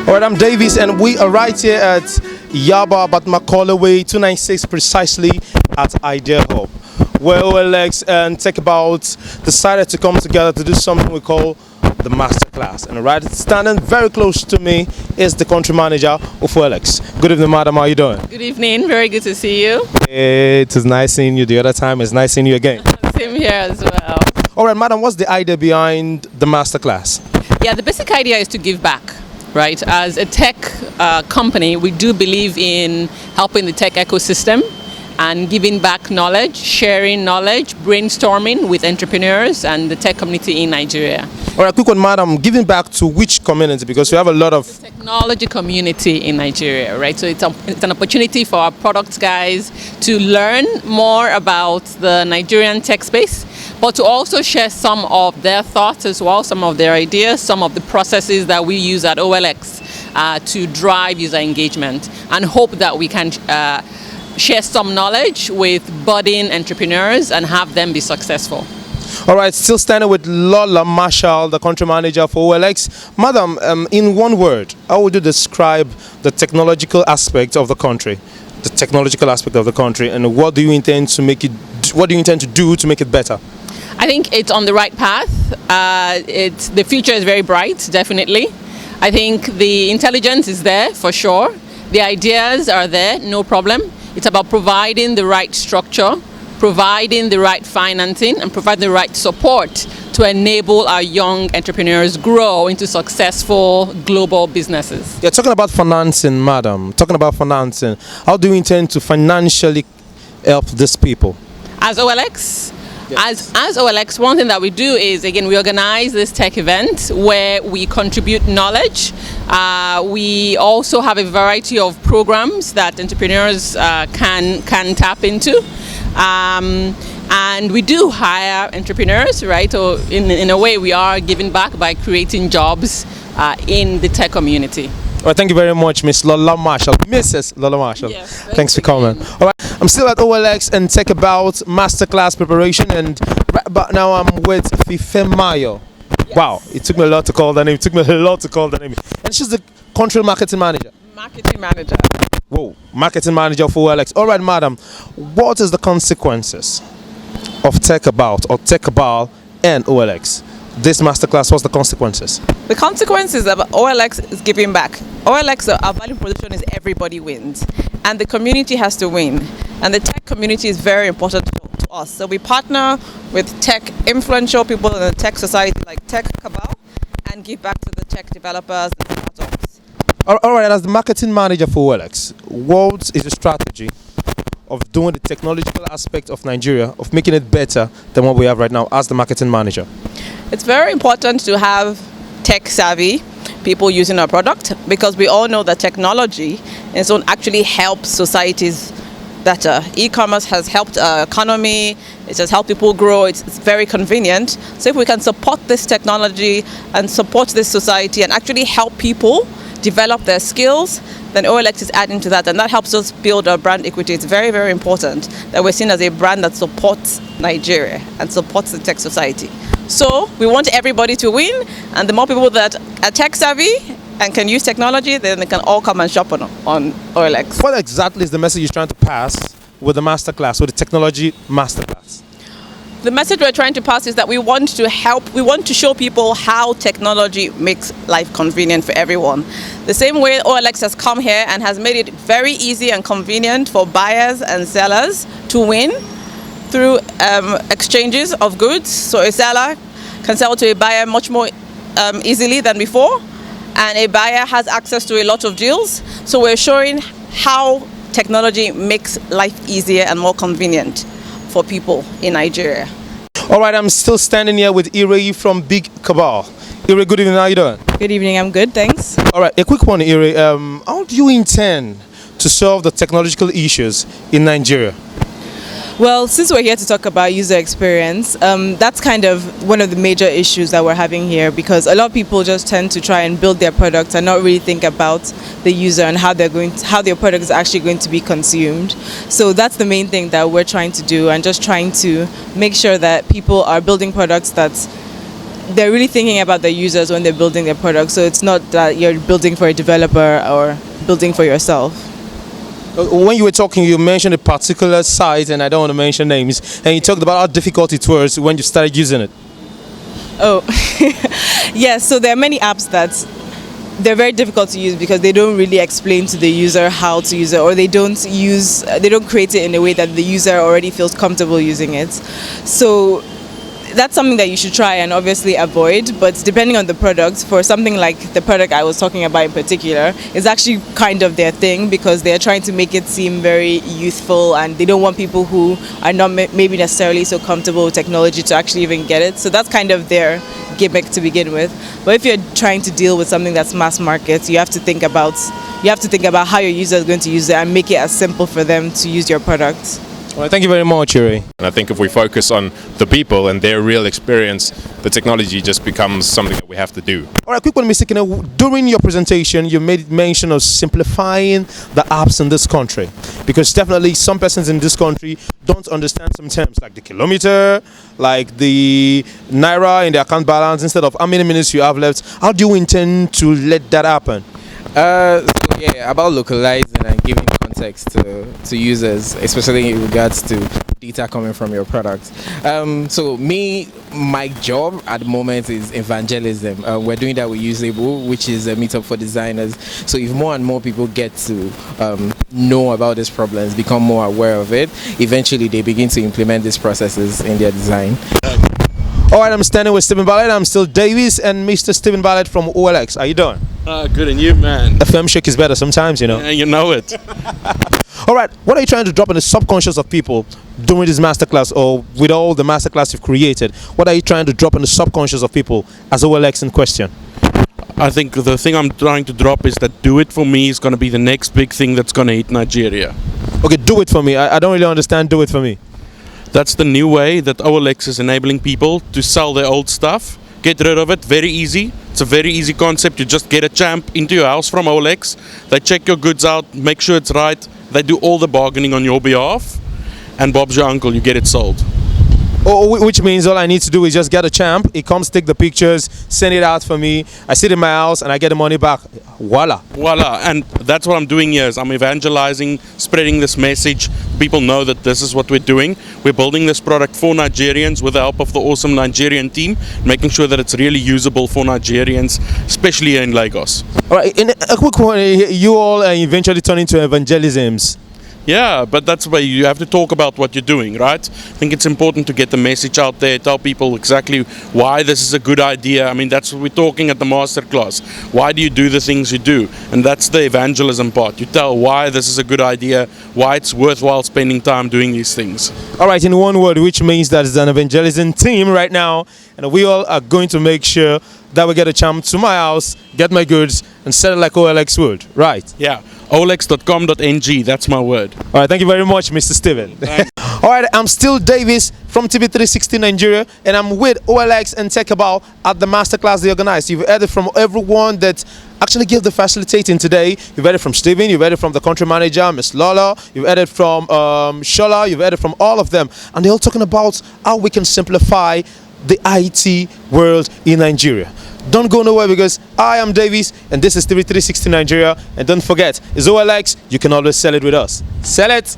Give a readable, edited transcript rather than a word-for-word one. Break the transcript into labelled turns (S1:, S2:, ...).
S1: All right, I'm Davies, and we are right here at Yaba but Macaulay Way 296 precisely at Idea Hub, where OLX and Cabal decided to come together to do something we call the masterclass. And right standing very close to me is the country manager of OLX. Good evening, madam. How are you doing?
S2: Good evening. Very good to see you.
S1: It is nice seeing you. The other time it's nice seeing you again.
S2: Same here as well.
S1: All right, madam. What's the idea behind the masterclass?
S2: Yeah, the basic idea is to give back. Right, as a tech company, we do believe in helping the tech ecosystem and giving back knowledge, sharing knowledge, brainstorming with entrepreneurs and the tech community in Nigeria.
S1: All right, quick one, madam. Giving back to which community? Because we have a lot of
S2: the technology community in Nigeria, right? So it's an opportunity for our product guys to learn more about the Nigerian tech space, but to also share some of their thoughts as well, some of their ideas, some of the processes that we use at OLX to drive user engagement, and hope that we can share some knowledge with budding entrepreneurs and have them be successful.
S1: All right, still standing with Lola Marshall, the country manager for OLX. Madam, in one word, how would you describe the technological aspect of the country? The technological aspect of the country, and what do you intend to make it? What do you intend to do to make it better?
S2: I think it's on the right path. The future is very bright, definitely. I think the intelligence is there for sure. The ideas are there, no problem. It's about providing the right structure, providing the right financing, and providing the right support to enable our young entrepreneurs grow into successful global businesses.
S1: Yeah, talking about financing, madam. Talking about financing, how do you intend to financially help these people?
S2: As OLX?
S1: Yes.
S2: As OLX, one thing that we do is, again, we organize this tech event where we contribute knowledge. We also have a variety of programs that entrepreneurs can tap into. And we do hire entrepreneurs, right? So in a way, we are giving back by creating jobs in the tech community.
S1: Well, thank you very much, Miss Lola Marshall. Mrs. Lola Marshall.
S2: Yes,
S1: thanks for coming. All right, I'm still at OLX and Tech About masterclass preparation, and but now I'm with Fife Mayo. Yes. Wow, it took me a lot to call the name. And she's the country marketing manager.
S2: Marketing manager.
S1: Whoa, marketing manager for OLX. All right, madam, what is the consequences of Tech About or Tech Cabal and OLX? This masterclass, what's the consequences?
S3: The consequences of OLX is giving back. OLX, our value proposition is everybody wins, and the community has to win. And the tech community is very important to us. So we partner with tech influential people in the tech society like Tech Cabal and give back to the tech developers and startups.
S1: All right, as the marketing manager for OLX, what is the strategy of doing the technological aspect of Nigeria, of making it better than what we have right now as the marketing manager?
S3: It's very important to have tech savvy people using our product, because we all know that technology in its own actually helps societies better. E-commerce has helped our economy, it has helped people grow, it's very convenient. So if we can support this technology and support this society and actually help people develop their skills, then OLX is adding to that, and that helps us build our brand equity. It's very, very important that we're seen as a brand that supports Nigeria and supports the tech society. So we want everybody to win, and the more people that are tech savvy and can use technology, then they can all come and shop on OLX.
S1: What exactly is the message you're trying to pass with the masterclass, with the technology masterclass?
S3: The message we're trying to pass is that we want to show people how technology makes life convenient for everyone. The same way OLX has come here and has made it very easy and convenient for buyers and sellers to win through exchanges of goods. So a seller can sell to a buyer much more easily than before, and a buyer has access to a lot of deals. So we're showing how technology makes life easier and more convenient for people in Nigeria.
S1: All right, I'm still standing here with Ire from Big Cabal. Ire, good evening, how are you doing?
S4: Good evening, I'm good, thanks.
S1: All right, a quick one, Ire. How do you intend to solve the technological issues in Nigeria?
S4: Well, since we're here to talk about user experience, that's kind of one of the major issues that we're having here, because a lot of people just tend to try and build their products and not really think about the user and how their product is actually going to be consumed. So that's the main thing that we're trying to do, and just trying to make sure that people are building products that they're really thinking about the users when they're building their product. So it's not that you're building for a developer or building for yourself.
S1: When you were talking, you mentioned a particular site, and I don't want to mention names, and you talked about how difficult it was when you started using it.
S4: Oh, yes. So there are many apps that they're very difficult to use because they don't really explain to the user how to use it, or they don't create it in a way that the user already feels comfortable using it. So that's something that you should try and obviously avoid, but depending on the product, for something like the product I was talking about in particular, it's actually kind of their thing because they're trying to make it seem very youthful and they don't want people who are not maybe necessarily so comfortable with technology to actually even get it. So that's kind of their gimmick to begin with. But if you're trying to deal with something that's mass market, you have to think about how your user is going to use it and make it as simple for them to use your product.
S1: Well, thank you very much, Ray.
S5: And I think if we focus on the people and their real experience, the technology just becomes something that we have to do.
S1: All right, quick one, Mr. Kina. During your presentation, you made mention of simplifying the apps in this country, because definitely some persons in this country don't understand some terms like the kilometer, like the naira in the account balance instead of how many minutes you have left. How do you intend to let that happen?
S6: About localizing and giving context to users, especially in regards to data coming from your product. My job at the moment is evangelism. We're doing that with Usable, which is a meetup for designers. So if more and more people get to know about these problems, become more aware of it, eventually they begin to implement these processes in their design.
S1: All right, I'm standing with Stephen Ballett. I'm still Davis and Mr. Stephen Ballett from OLX. How you doing?
S7: Good, and you, man?
S1: A film shake is better sometimes, you know.
S7: Yeah, you know it.
S1: All right, what are you trying to drop in the subconscious of people during this masterclass, or with all the masterclass you've created? What are you trying to drop in the subconscious of people as OLX in question?
S7: I think the thing I'm trying to drop is that Do It For Me is going to be the next big thing that's going to hit Nigeria.
S1: Okay, do it for me. I don't really understand Do It For Me.
S7: That's the new way that OLX is enabling people to sell their old stuff, get rid of it, very easy. It's a very easy concept. You just get a champ into your house from OLX. They check your goods out, make sure it's right. They do all the bargaining on your behalf. And Bob's your uncle, you get it sold.
S1: Oh, which means all I need to do is just get a champ. He comes, take the pictures, send it out for me. I sit in my house and I get the money back. Voila.
S7: Voila. And that's what I'm doing here. Is I'm evangelizing, spreading this message. People know that this is what we're doing. We're building this product for Nigerians with the help of the awesome Nigerian team, making sure that it's really usable for Nigerians, especially here in Lagos.
S1: All right, in a quick one, you all eventually turn into evangelisms.
S7: Yeah, but that's why you have to talk about what you're doing, right? I think it's important to get the message out there, tell people exactly why this is a good idea. I mean, that's what we're talking at the masterclass. Why do you do the things you do? And that's the evangelism part. You tell why this is a good idea, why it's worthwhile spending time doing these things.
S1: All right, in one word, which means that it's an evangelism team right now, and we all are going to make sure that we get a champ to my house, get my goods, and sell it like OLX would, right?
S7: Yeah, olx.com.ng, that's my word.
S1: All right, thank you very much, Mr. Steven. All right, I'm still Davis from TV360 Nigeria, and I'm with OLX and Cabal at the masterclass they organized. You've heard it from everyone that actually gave the facilitating today. You've heard it from Steven, you've heard it from the country manager, Miss Lola, you've heard it from Shola, you've heard it from all of them, and they're all talking about how we can simplify the IT world in Nigeria. Don't go nowhere, because I am Davis and this is TV360 Nigeria, and don't forget, it's OLX, you can always sell it with us. Sell it!